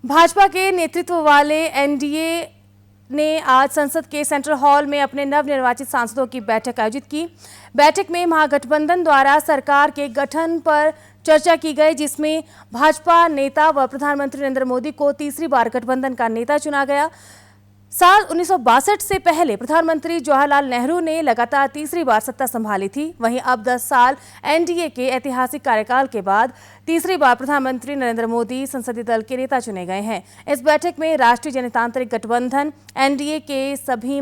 भाजपा के नेतृत्व वाले एनडीए ने आज संसद के सेंट्रल हॉल में अपने नवनिर्वाचित सांसदों की बैठक आयोजित की। बैठक में महागठबंधन द्वारा सरकार के गठन पर चर्चा की गई, जिसमें भाजपा नेता व प्रधानमंत्री नरेंद्र मोदी को तीसरी बार गठबंधन का नेता चुना गया। साल 1962 से पहले प्रधानमंत्री जवाहरलाल नेहरू ने लगातार तीसरी बार सत्ता संभाली थी। वहीं अब 10 साल एनडीए के ऐतिहासिक कार्यकाल के बाद तीसरी बार प्रधानमंत्री नरेंद्र मोदी संसदीय दल के नेता चुने गए हैं। इस बैठक में राष्ट्रीय जनतांत्रिक गठबंधन एनडीए के सभी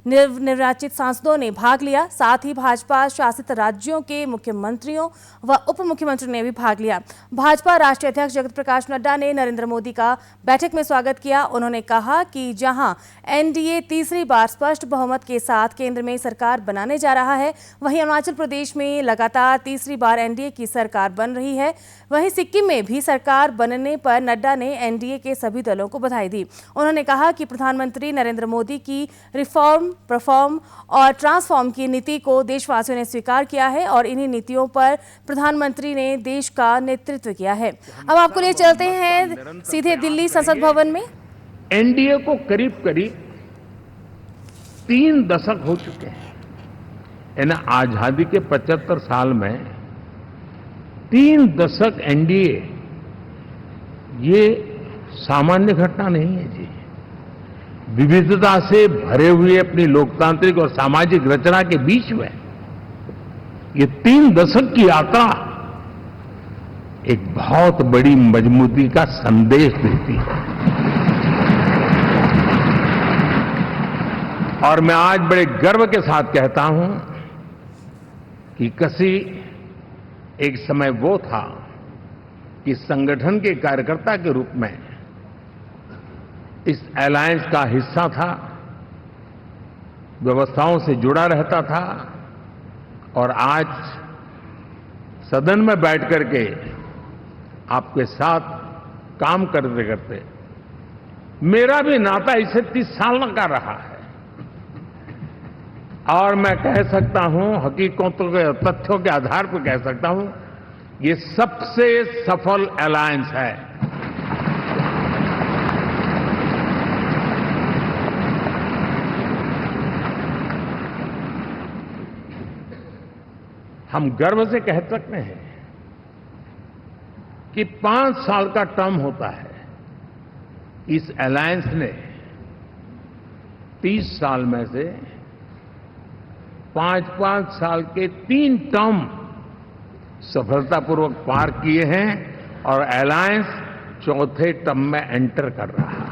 नवनिर्वाचित सांसदों ने भाग लिया। साथ ही भाजपा शासित राज्यों के मुख्यमंत्रियों व उप मुख्यमंत्रियों ने भी भाग लिया। भाजपा राष्ट्रीय अध्यक्ष जगत प्रकाश नड्डा ने नरेंद्र मोदी का बैठक में स्वागत किया। उन्होंने कहा कि जहां एनडीए तीसरी बार स्पष्ट बहुमत के साथ केंद्र में सरकार बनाने जा रहा है, वहीं अरुणाचल प्रदेश में लगातार तीसरी बार एनडीए की सरकार बन रही है। वहीं सिक्किम में भी सरकार बनने पर नड्डा ने एनडीए के सभी दलों को बधाई दी। उन्होंने कहा कि प्रधानमंत्री नरेंद्र मोदी की रिफॉर्म, परफॉर्म और ट्रांसफॉर्म की नीति को देशवासियों ने स्वीकार किया है और इन्हीं नीतियों पर प्रधानमंत्री ने देश का नेतृत्व किया है। अब आपको ले चलते हैं सीधे दिल्ली संसद भवन में। एनडीए को करीब करीब 3 दशक हो चुके हैं। यानी आजादी के 75 साल में 3 दशक एनडीए, ये सामान्य घटना नहीं है जी। विविधता से भरे हुए अपनी लोकतांत्रिक और सामाजिक रचना के बीच में ये 3 दशक की यात्रा एक बहुत बड़ी मजबूती का संदेश देती है। और मैं आज बड़े गर्व के साथ कहता हूं कि किसी एक समय वो था कि संगठन के कार्यकर्ता के रूप में इस अलायंस का हिस्सा था, व्यवस्थाओं से जुड़ा रहता था और आज सदन में बैठ करके आपके साथ काम करते करते मेरा भी नाता इससे 30 साल का रहा है। और मैं कह सकता हूं, हकीकतों के तथ्यों के आधार पर कह सकता हूं, ये सबसे सफल अलायंस है। हम गर्व से कह सकते हैं कि 5 साल का टर्म होता है। इस अलायंस ने 30 साल में से 5-5 साल के 3 टर्म सफलतापूर्वक पार किए हैं और अलायंस चौथे टर्म में एंटर कर रहा है।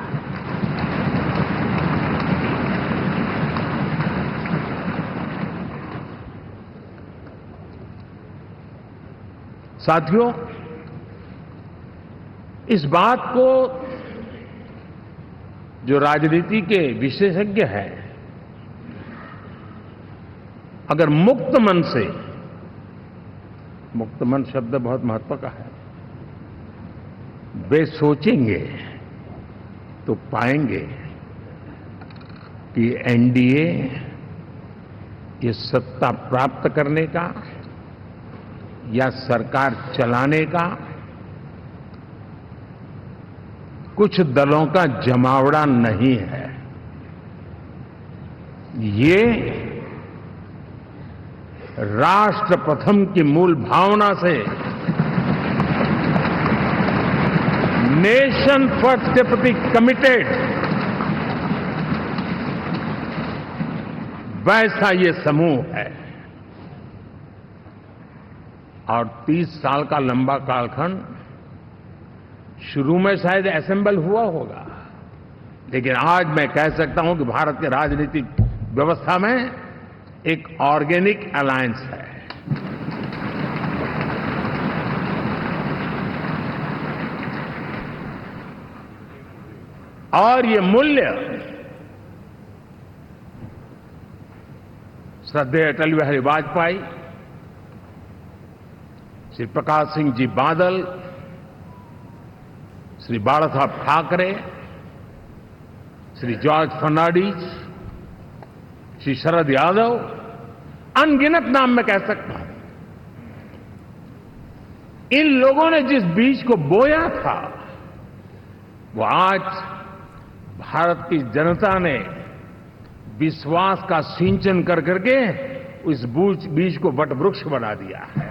साथियों, इस बात को जो राजनीति के विशेषज्ञ हैं, अगर मुक्त मन से, मुक्त मन शब्द बहुत महत्व का है, वे सोचेंगे तो पाएंगे कि एनडीए ये सत्ता प्राप्त करने का या सरकार चलाने का कुछ दलों का जमावड़ा नहीं है। ये राष्ट्र प्रथम की मूल भावना से नेशन फर्स्ट के प्रति कमिटेड वैसा ये समूह है। और 30 साल का लंबा कालखंड शुरू में शायद असेंबल हुआ होगा, लेकिन आज मैं कह सकता हूं कि भारत के राजनीतिक व्यवस्था में एक ऑर्गेनिक अलायंस है। और ये मूल्य श्रद्धेय अटल बिहारी वाजपेयी, श्री प्रकाश सिंह जी बादल, श्री बाला साहब ठाकरे, श्री जॉर्ज फर्नांडिस, श्री शरद यादव, अनगिनत नाम मैं कह सकता हूं। इन लोगों ने जिस बीज को बोया था वो आज भारत की जनता ने विश्वास का सिंचन कर करके इस बीज को वट वृक्ष बना दिया है।